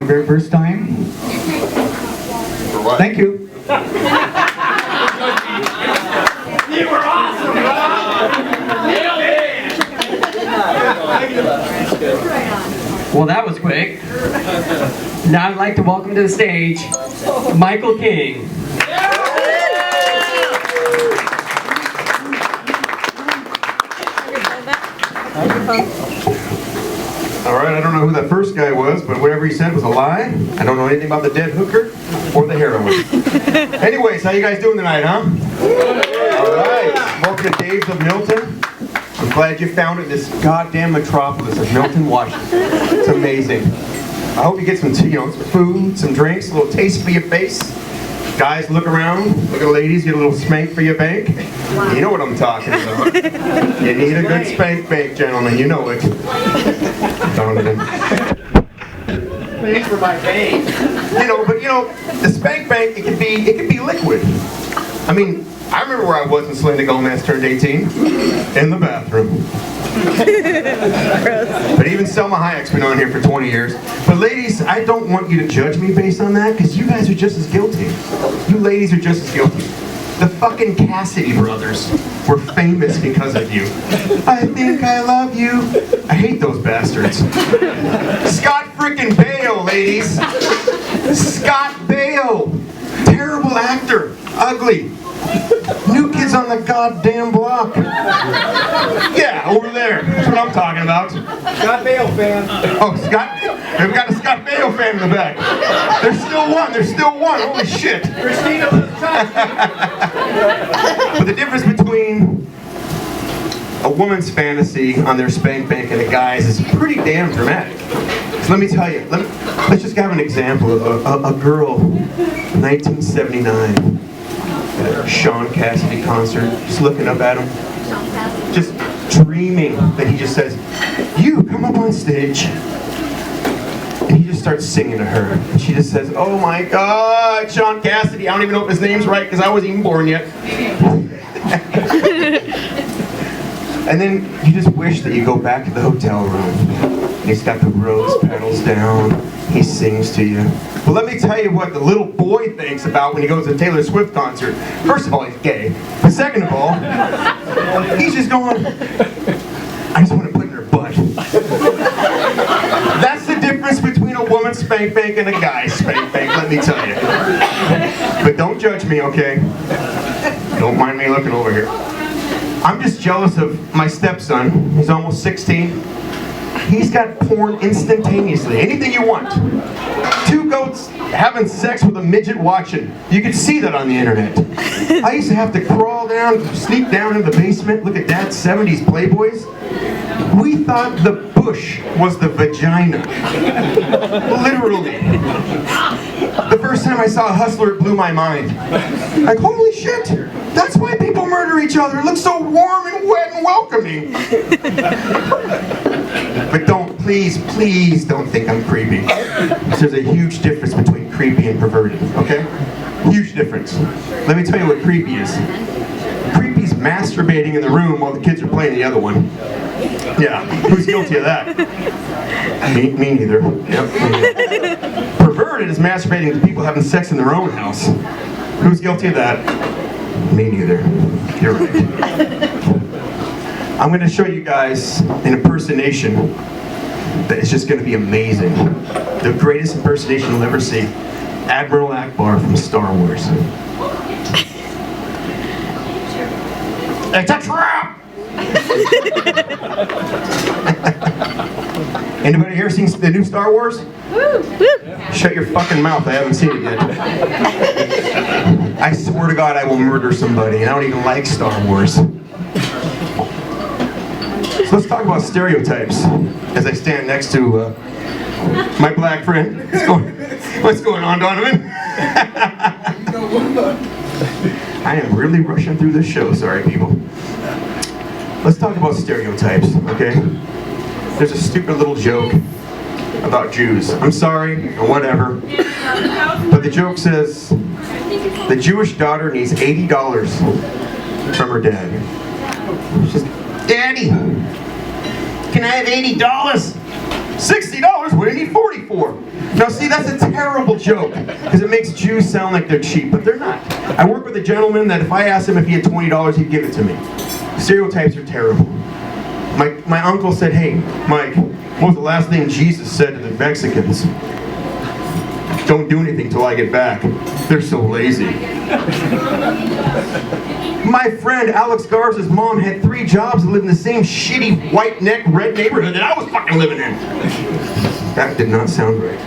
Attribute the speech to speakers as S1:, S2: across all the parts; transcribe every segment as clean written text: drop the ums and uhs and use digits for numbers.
S1: Very first time.
S2: For what?
S1: Thank you.
S3: You were awesome, bro!
S4: Well, that was quick. Now I'd like to welcome to the stage Michael King.
S2: Alright, I don't know who that first guy was, but whatever he said was a lie. I don't know anything about the dead hooker or the heroin. Anyways, how you guys doing tonight, huh? Alright, welcome to Dave's of Milton. I'm glad you found it, this goddamn metropolis of Milton, Washington. It's amazing. I hope you get some, some food, some drinks, a little taste for your face. Guys, look around, look at ladies, get a little spank for your bank. You know what I'm talking about. You need a good spank bank, gentlemen, you know it. Donovan.
S3: Thanks for my bank.
S2: But the spank bank, it can be liquid. I mean, I remember where I was when Selena Gomez turned 18. In the bathroom. But even Selma Hayek's been on here for 20 years. But ladies, I don't want you to judge me based on that, because you guys are just as guilty. You ladies are just as guilty. The fucking Cassidy brothers were famous because of you. I think I love you. I hate those bastards. Scott frickin' Baio, ladies. Scott Baio. Terrible actor. Ugly. New Kids on the Goddamn Block. Yeah, over there. That's what I'm talking about.
S3: Scott Baio fan.
S2: Oh, Scott. We've got a Scott Baio fan in the back. There's still one. There's still one. Holy shit.
S3: Christina was
S2: But the difference between a woman's fantasy on their spank bank and a guy's is pretty damn dramatic. So let me tell you. Let's just have an example of a girl, 1979. At a Sean Cassidy concert, just looking up at him, just dreaming that he just says, "You come up on stage," and he just starts singing to her, and she just says, "Oh my God, Sean Cassidy! I don't even know if his name's right because I wasn't even born yet." And then you just wish that you go back to the hotel room. He's got the rose petals down. He sings to you. But let me tell you what the little boy thinks about when he goes to a Taylor Swift concert. First of all, he's gay. But second of all, he's just going, "I just want to put in her butt." That's the difference between a woman's spank bank and a guy's spank bank, let me tell you. But don't judge me, okay? Don't mind me looking over here. I'm just jealous of my stepson. He's almost 16. He's got porn instantaneously. Anything you want. Two goats having sex with a midget watching. You can see that on the internet. I used to have to crawl down, sneak down in the basement, look at Dad's 70s Playboys. We thought the bush was the vagina. Literally. The first time I saw a hustler, it blew my mind. Like, holy shit! That's why people murder each other. It looks so warm and wet and welcoming. But please don't think I'm creepy. There's a huge difference between creepy and perverted, okay? Huge difference. Let me tell you what creepy is. Creepy's masturbating in the room while the kids are playing the other one. Yeah, who's guilty of that? Me neither. Yep, me neither. Perverted is masturbating to people having sex in their own house. Who's guilty of that? Me neither. You're right. I'm going to show you guys an impersonation that is just going to be amazing. The greatest impersonation you'll ever see. Admiral Akbar from Star Wars. It's a trap! Anybody here seen the new Star Wars? Shut your fucking mouth, I haven't seen it yet. I swear to God I will murder somebody, and I don't even like Star Wars. So let's talk about stereotypes as I stand next to my black friend. What's going on, Donovan? I am really rushing through this show, sorry people. Let's talk about stereotypes, okay? There's a stupid little joke about Jews. I'm sorry, or whatever. But the joke says, the Jewish daughter needs $80 from her dad. She's just, "Daddy, can I have $80? $60? What do you need 40 for? Now see, that's a terrible joke, because it makes Jews sound like they're cheap, but they're not. I work with a gentleman that if I asked him if he had $20, he'd give it to me. Stereotypes are terrible. My uncle said, hey, Mike, what was the last thing Jesus said to the Mexicans? Don't do anything till I get back. They're so lazy. My friend Alex Garza's mom had 3 jobs and lived in the same shitty white neck red neighborhood that I was fucking living in. That did not sound right.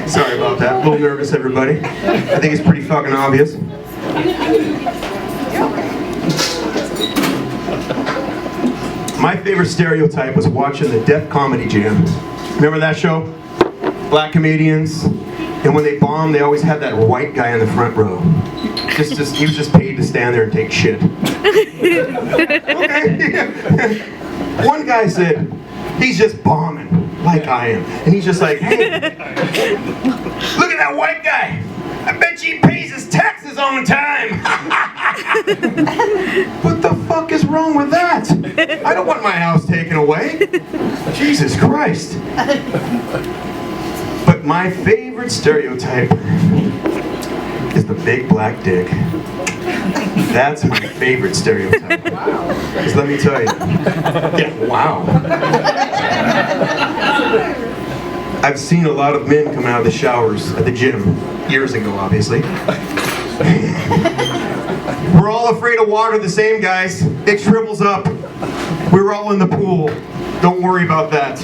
S2: Sorry about that. A little nervous, everybody. I think it's pretty fucking obvious. My favorite stereotype was watching the Def Comedy Jam. Remember that show? Black comedians. And when they bombed, they always had that white guy in the front row. He was just paid to stand there and take shit. Okay. One guy said, he's just bombing, like I am. And he's just like, hey, look at that white guy. I bet he pays his taxes on time. What the fuck is wrong with that? I don't want my house taken away. Jesus Christ. But my favorite stereotype is the big black dick. That's my favorite stereotype. Because let me tell you. Yeah, wow. I've seen a lot of men come out of the showers at the gym, years ago, obviously. We're all afraid of water the same, guys. It shrivels up. We're all in the pool. Don't worry about that.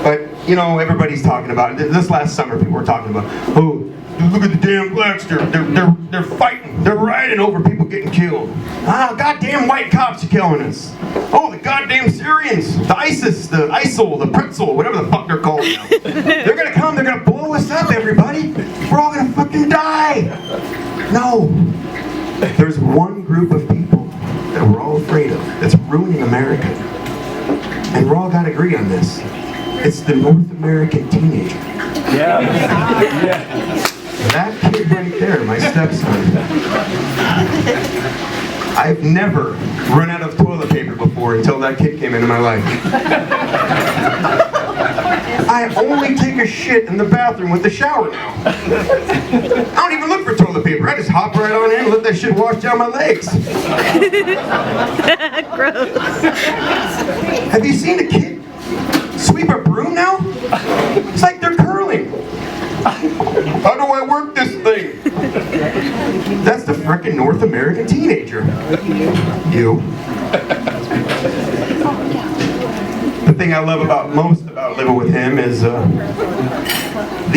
S2: But, you know, everybody's talking about it. This last summer, people were talking about, oh, look at the damn blacks. They're fighting. They're rioting over people getting killed. Ah, goddamn white cops are killing us. Oh, the goddamn Syrians, the ISIS, the ISIL, the Pretzel, whatever the fuck they're called now. They're gonna come, they're gonna blow us up, everybody. We're all gonna fucking die. No. There's one group of people that we're all afraid of that's ruining America. And we're all gotta agree on this. It's the North American teenager.
S3: Yeah.
S2: That kid right there, my stepson. I've never run out of toilet paper before until that kid came into my life. I only take a shit in the bathroom with the shower now. I don't even look for toilet paper. I just hop right on in and let that shit wash down my legs.
S1: Gross.
S2: Have you seen a kid sweep a broom now? It's like they're curling. How do I work this thing? That's the frickin' North American teenager. You. The thing I love most about living with him is the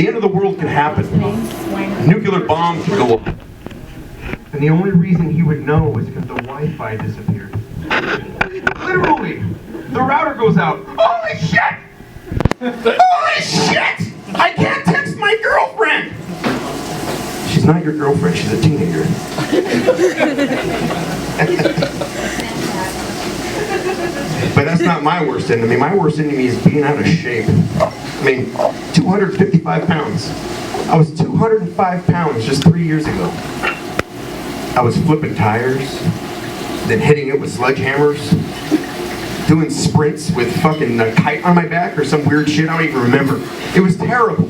S2: end of the world could happen. A nuclear bomb could go off. And the only reason he would know is because the Wi-Fi disappeared. Literally, the router goes out. Holy shit! Holy shit! I can't text my girlfriend! She's not your girlfriend, she's a teenager. But that's not my worst enemy. My worst enemy is being out of shape. I mean, 255 pounds. I was 205 pounds just 3 years ago. I was flipping tires, then hitting it with sledgehammers, doing sprints with fucking a kite on my back or some weird shit. I don't even remember. It was terrible.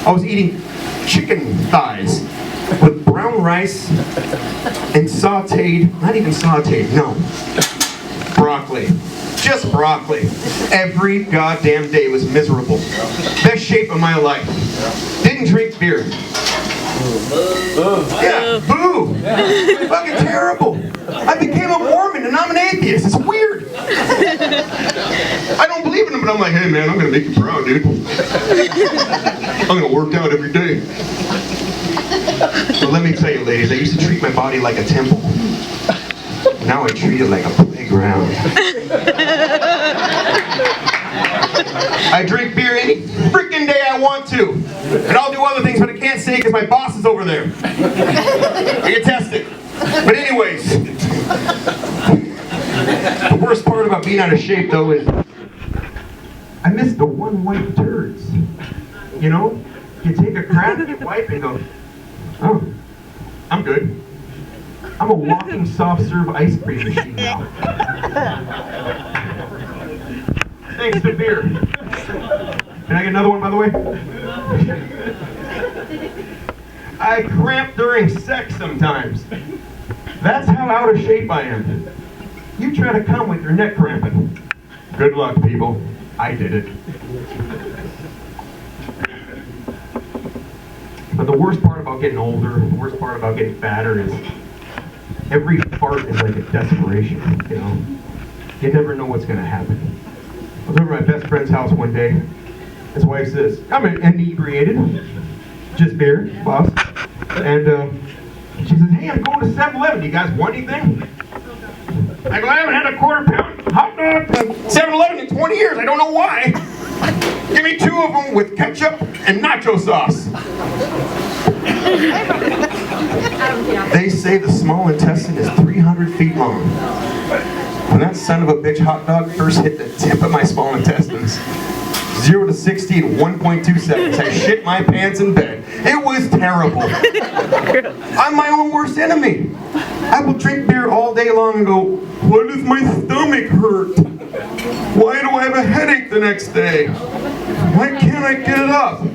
S2: I was eating chicken thighs with brown rice and sauteed, not even sauteed, no, broccoli. Just broccoli. Every goddamn day was miserable. Best shape of my life. Didn't drink beer. Yeah, boo! Fucking terrible. I became a Mormon and I'm an atheist. It's weird. I don't believe in them, but I'm like, hey man, I'm gonna make you proud, dude. I'm gonna work out every day. So let me tell you, ladies, I used to treat my body like a temple. Now I treat it like a playground. I drink beer any freaking day I want to. And I'll do other things, but I can't say because my boss is over there. I get tested. But anyways, the worst part about being out of shape, though, is I miss the one white turds. You know? You take a crap, you wipe, and go, oh, I'm good. I'm I'm a walking soft serve ice cream machine now. Thanks to beer. Can I get another one, by the way? I cramp during sex sometimes. That's how out of shape I am. You try to come with your neck cramping. Good luck, people. I did it. But the worst part about getting older, the worst part about getting fatter is every fart is like a desperation, you know? You never know what's gonna happen. I was over at my best friend's house one day. His wife says, I'm inebriated. Just beer, boss. And she says, hey, I'm going to 7-Eleven. You guys want anything? I go, I haven't had a quarter-pound hot dog at 7-Eleven in 20 years. I don't know why. Give me 2 of them with ketchup and nacho sauce. They say the small intestine is 300 feet long. When that son of a bitch hot dog first hit the tip of my small intestines, 0 to 60 in 1.2 seconds, I shit my pants in bed. It was terrible. I'm my own worst enemy. I will drink beer all day long and go, why does my stomach hurt? Why do I have a headache the next day? Why can't I get it up?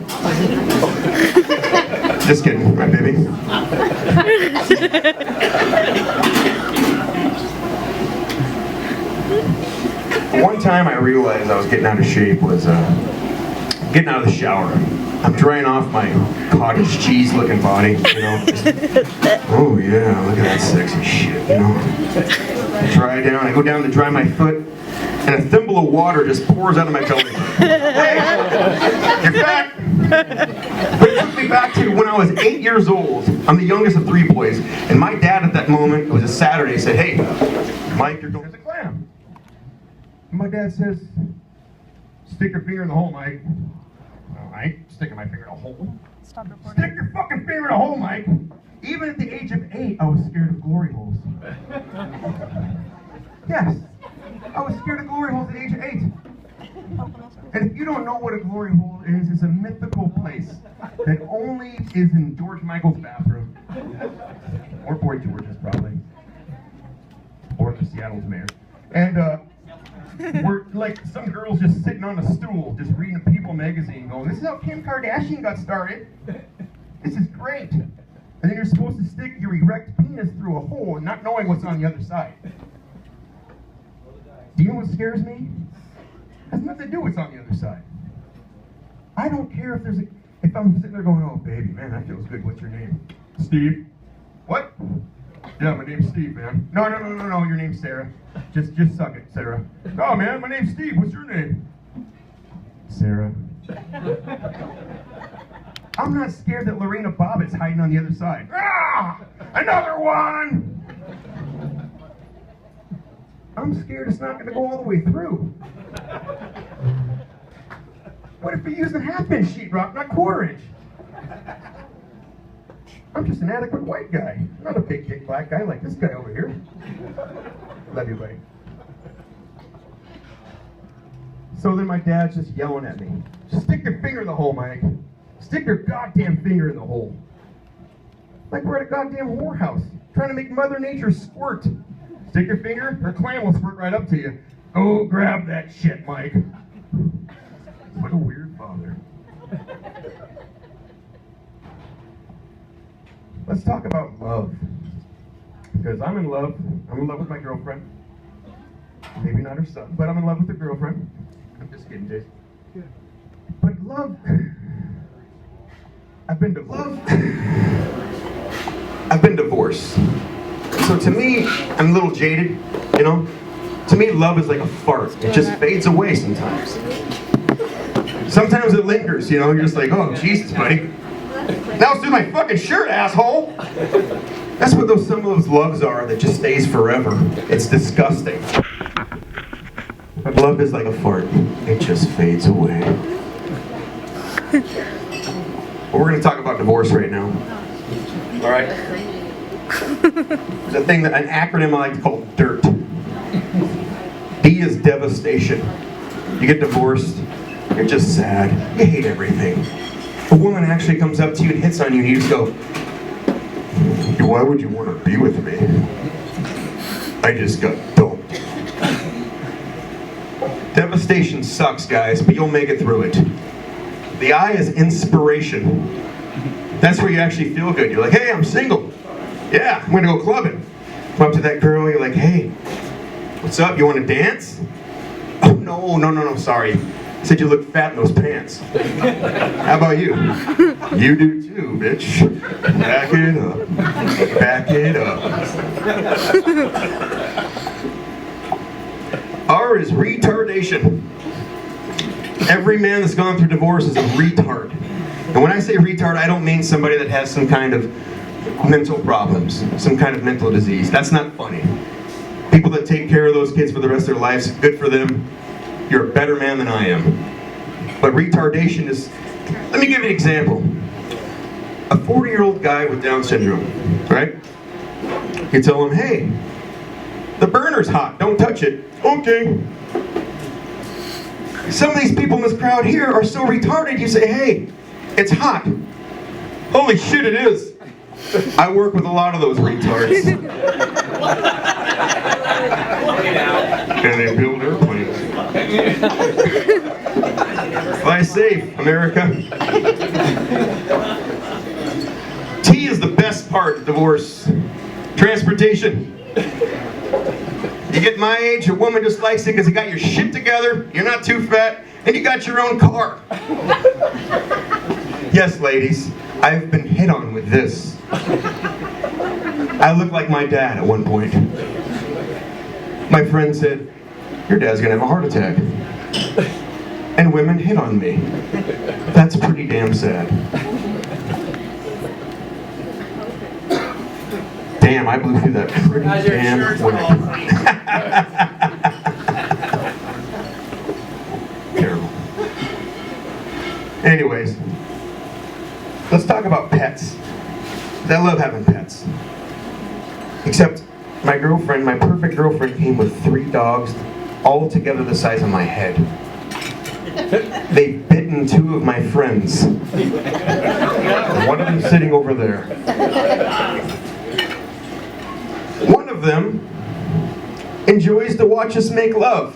S2: Just kidding, my baby. One time I realized I was getting out of shape was getting out of the shower. I'm drying off my cottage cheese looking body, you know. Oh yeah, look at that sexy shit, you know. I dry down, I go down to dry my foot, and a thimble of water just pours out of my belly. Hey, you're fat! But it took me back to when I was 8 years old. I'm the youngest of 3 boys, and my dad at that moment, it was a Saturday, said, hey, Mike, you're going to the clam. And my dad says, stick your finger in the hole, Mike. No, I ain't sticking my finger in a hole.
S1: Stop recording.
S2: Stick your fucking finger in a hole, Mike. Even at the age of 8, I was scared of glory holes. Yes, I was scared of glory holes at the age of 8. And if you don't know what a glory hole is, it's a mythical place that only is in George Michael's bathroom. Or Boy George's, probably. Or the Seattle's mayor. And, we're like some girls just sitting on a stool, just reading a People magazine, going, this is how Kim Kardashian got started. This is great. And then you're supposed to stick your erect penis through a hole and not knowing what's on the other side. Do you know what scares me? It has nothing to do with what's on the other side. I don't care if if I'm sitting there going, oh baby, man, that feels good. What's your name? Steve. What? Yeah, my name's Steve, man. No, your name's Sarah. Just suck it, Sarah. Oh man, my name's Steve. What's your name? Sarah. I'm not scared that Lorena Bobbitt's hiding on the other side. Ah! Another one! I'm scared it's not going to go all the way through. What if you're using half-inch sheetrock, not quarter-inch? I'm just an adequate white guy. I'm not a big, thick black guy like this guy over here. Love you, buddy. So then my dad's just yelling at me. Just stick your finger in the hole, Mike. Stick your goddamn finger in the hole. Like we're at a goddamn whorehouse, trying to make Mother Nature squirt. Stick your finger, her clam will squirt right up to you. Oh, grab that shit, Mike. What a weird father. Let's talk about love. Because I'm in love. I'm in love with my girlfriend. Maybe not her son, but I'm in love with her girlfriend. I'm just kidding, Jason. But love... I've been divorced. So to me, I'm a little jaded, you know? To me, love is like a fart. It just fades away sometimes. Sometimes it lingers, you know? You're just like, oh, Jesus, buddy. Now it's through my fucking shirt, asshole! That's what some of those loves are that just stays forever. It's disgusting. But love is like a fart. It just fades away. But we're going to talk about divorce right now. All right? There's a thing, an acronym I like to call DIRT. D is devastation. You get divorced, you're just sad. You hate everything. A woman actually comes up to you and hits on you and you just go, you're why would you want to be with me? I just got dumped. Devastation sucks, guys, but you'll make it through it. The I is inspiration. That's where you actually feel good. You're like, hey, I'm single. Yeah, I'm gonna go clubbing. Come up to that girl, you're like, hey, what's up? You want to dance? Oh, no, sorry. I said you look fat in those pants. How about you? You do too, bitch. Back it up. Back it up. R is retardation. Every man that's gone through divorce is a retard. And when I say retard, I don't mean somebody that has some kind of mental problems, some kind of mental disease. That's not funny. People that take care of those kids for the rest of their lives, good for them. You're a better man than I am. But retardation is, let me give you an example. A 40-year-old guy with Down syndrome, right? You tell him, hey, the burner's hot, don't touch it. Okay. Some of these people in this crowd here are so retarded, you say, hey, it's hot. Holy shit, it is. I work with a lot of those retards. And they build airplanes. Fly safe, America. T is the best part of divorce. Transportation. You get my age, a woman just likes it because you got your shit together, you're not too fat, and you got your own car. Yes, ladies, I've been hit on with this. I look like my dad at one point. My friend said, your dad's gonna have a heart attack. And women hit on me. That's pretty damn sad. Damn, I blew through that pretty damn quick. Terrible. Anyways, let's talk about pets. I love having pets. Except my girlfriend, my perfect girlfriend, came with 3 dogs, all together the size of my head. They've bitten 2 of my friends. One of them sitting over there. One of them enjoys to watch us make love.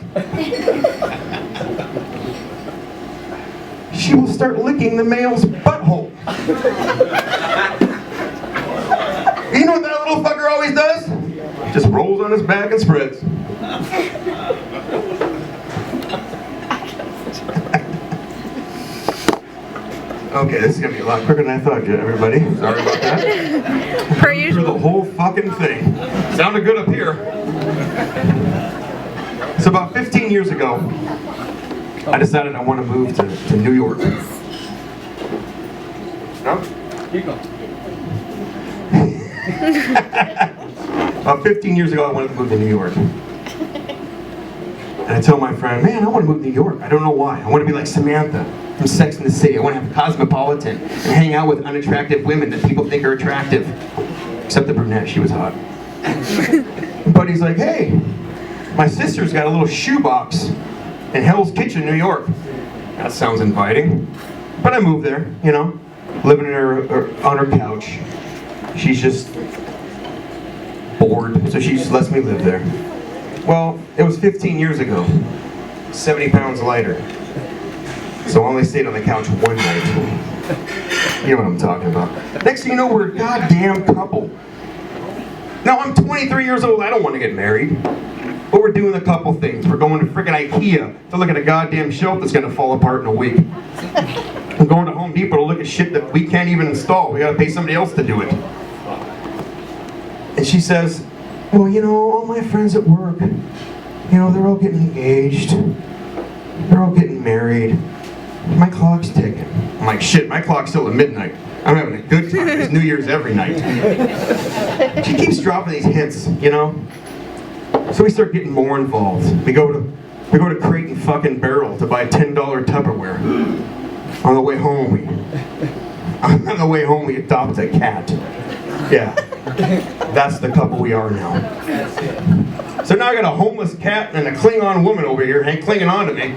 S2: She will start licking the male's butthole. You know what that little fucker always does? Just rolls on his back and spreads. Okay, this is gonna be a lot quicker than I thought, everybody. Sorry about that.
S1: Per usual.
S2: Through the whole fucking thing. Sounded good up here. So about 15 years ago, I decided I want to move to New York. No?
S3: Keep going.
S2: About 15 years ago, I wanted to move to New York. And I tell my friend, man, I want to move to New York. I don't know why. I want to be like Samantha from Sex and the City. I want to have a cosmopolitan and hang out with unattractive women that people think are attractive. Except the brunette, she was hot. But he's like, hey, my sister's got a little shoebox in Hell's Kitchen, New York. That sounds inviting. But I moved there, you know, living in on her couch. She's just bored, so she just lets me live there. Well, it was 15 years ago, 70 pounds lighter. So I only stayed on the couch one night. You know what I'm talking about. Next thing you know, we're a goddamn couple. Now, I'm 23 years old, I don't want to get married. But we're doing a couple things. We're going to frickin' IKEA to look at a goddamn shelf that's gonna fall apart in a week. We're going to Home Depot to look at shit that we can't even install. We gotta pay somebody else to do it. And she says, well, you know, all my friends at work, you know, they're all getting engaged. They're all getting married. My clock's ticking. I'm like, shit, my clock's still at midnight. I'm having a good time. It's New Year's every night. She keeps dropping these hints, you know? So we start getting more involved. We go to Crate and fucking Barrel to buy $10 Tupperware. On the way home, we adopt a cat. Yeah, that's the couple we are now. So now I got a homeless cat and a Klingon woman over here, clinging on to me.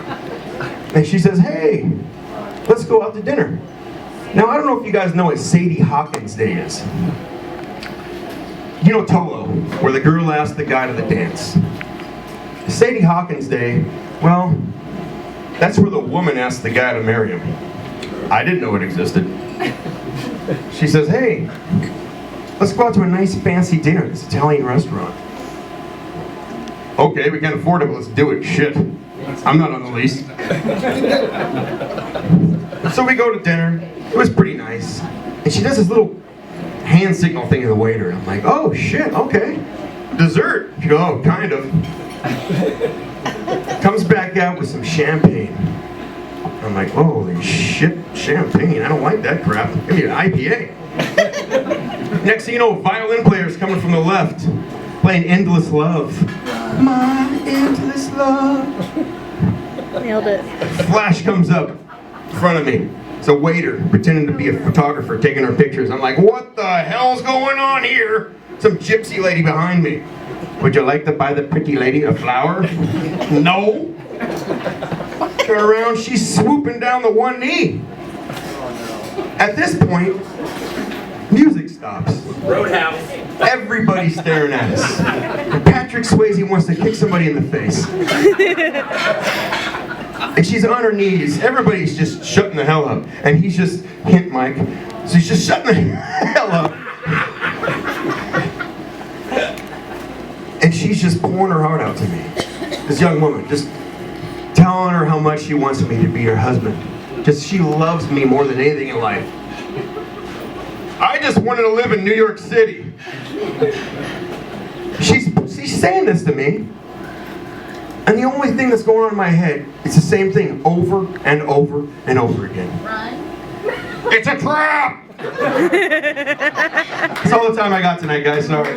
S2: And she says, hey, let's go out to dinner. Now, I don't know if you guys know what Sadie Hawkins Day is. You know Tolo, where the girl asked the guy to the dance. Sadie Hawkins Day, well, that's where the woman asked the guy to marry him. I didn't know it existed. She says, hey, let's go out to a nice fancy dinner at this Italian restaurant. Okay, we can't afford it, but let's do it. Shit. I'm not on the lease. So we go to dinner. It was pretty nice. And she does this little hand signal thing to the waiter. And I'm like, oh shit, okay. Dessert. She goes, oh, kind of. Comes back out with some champagne. I'm like, holy shit, champagne. I don't like that crap. Give me an IPA. Next thing you know, violin player's coming from the left, playing Endless Love. My endless love.
S1: Nailed it.
S2: Flash comes up in front of me. It's a waiter pretending to be a photographer taking our pictures. I'm like, what the hell's going on here? Some gypsy lady behind me. Would you like to buy the pretty lady a flower? No. Turn around, she's swooping down the one knee. At this point, music stops.
S3: Roadhouse.
S2: Everybody's staring at us. And Patrick Swayze wants to kick somebody in the face. And she's on her knees. Everybody's just shutting the hell up. And he's just, hint Mike, so he's just shutting the hell up. And she's just pouring her heart out to me. This young woman, just telling her how much she wants me to be her husband. Just, she loves me more than anything in life. I just wanted to live in New York City. She's saying this to me. And the only thing that's going on in my head, it's the same thing over and over and over again.
S1: Run.
S2: It's a trap! That's all the time I got tonight, guys. Sorry.